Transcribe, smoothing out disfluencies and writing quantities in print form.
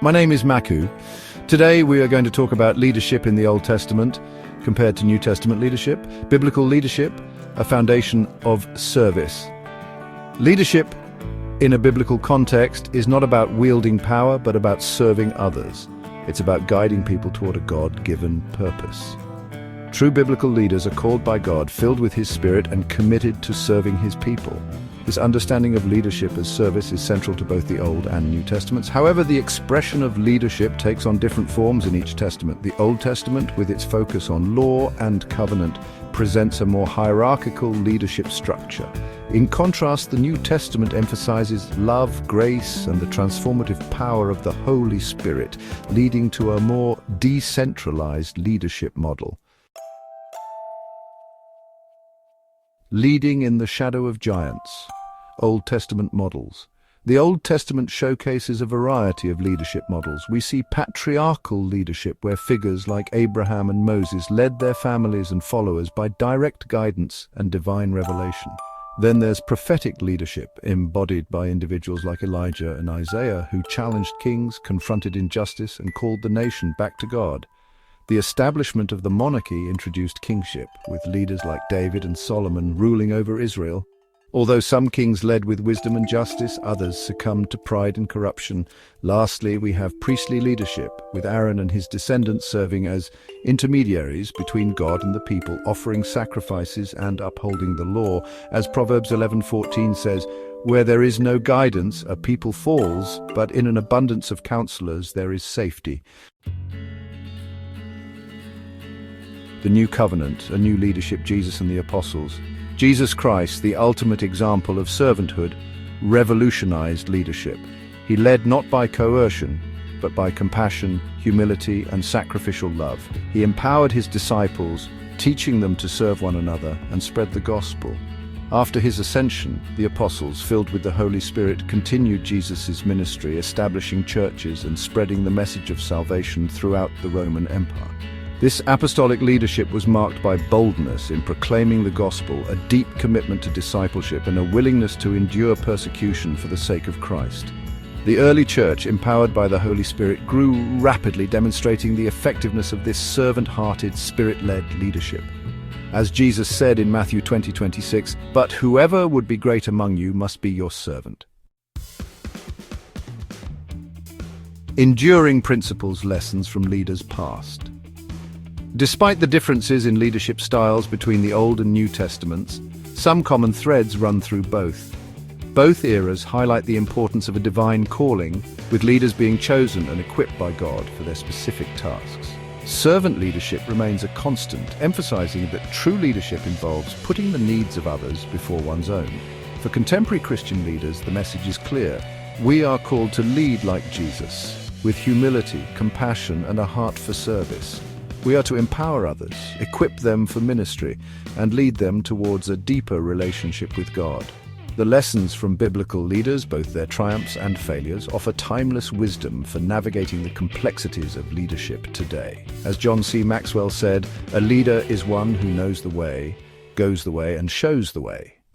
My name is Maku. Today we are going to talk about leadership in the Old Testament compared to New Testament leadership. Biblical leadership, a foundation of service. Leadership in a biblical context is not about wielding power, but about serving others. It's about guiding people toward a God-given purpose. True biblical leaders are called by God, filled with His Spirit, and committed to serving His people. This understanding of leadership as service is central to both the Old and New Testaments. However, the expression of leadership takes on different forms in each testament. The Old Testament, with its focus on law and covenant, presents a more hierarchical leadership structure. In contrast, the New Testament emphasizes love, grace, and the transformative power of the Holy Spirit, leading to a more decentralized leadership model. Leading in the shadow of giants. Old Testament models. The Old Testament showcases a variety of leadership models. We see patriarchal leadership where figures like Abraham and Moses led their families and followers by direct guidance and divine revelation. Then there's prophetic leadership, embodied by individuals like Elijah and Isaiah, who challenged kings, confronted injustice, and called the nation back to God. The establishment of the monarchy introduced kingship, with leaders like David and Solomon ruling over Israel. Although some kings led with wisdom and justice, others succumbed to pride and corruption. Lastly, we have priestly leadership, with Aaron and his descendants serving as intermediaries between God and the people, offering sacrifices and upholding the law. As Proverbs 11:14 says, "Where there is no guidance, a people falls, but in an abundance of counselors there is safety." The New Covenant, a new leadership, Jesus and the Apostles. Jesus Christ, the ultimate example of servanthood, revolutionized leadership. He led not by coercion, but by compassion, humility, and sacrificial love. He empowered his disciples, teaching them to serve one another and spread the gospel. After his ascension, the apostles, filled with the Holy Spirit, continued Jesus' ministry, establishing churches and spreading the message of salvation throughout the Roman Empire. This apostolic leadership was marked by boldness in proclaiming the gospel, a deep commitment to discipleship, and a willingness to endure persecution for the sake of Christ. The early church, empowered by the Holy Spirit, grew rapidly, demonstrating the effectiveness of this servant-hearted, Spirit-led leadership. As Jesus said in Matthew 20:26, "But whoever would be great among you must be your servant." Enduring principles, lessons from leaders past. Despite the differences in leadership styles between the Old and New Testaments, some common threads run through both. Both eras highlight the importance of a divine calling, with leaders being chosen and equipped by God for their specific tasks. Servant leadership remains a constant, emphasizing that true leadership involves putting the needs of others before one's own. For contemporary Christian leaders, the message is clear. We are called to lead like Jesus, with humility, compassion, and a heart for service. We are to empower others, equip them for ministry, and lead them towards a deeper relationship with God. The lessons from biblical leaders, both their triumphs and failures, offer timeless wisdom for navigating the complexities of leadership today. As John C. Maxwell said, "A leader is one who knows the way, goes the way, and shows the way."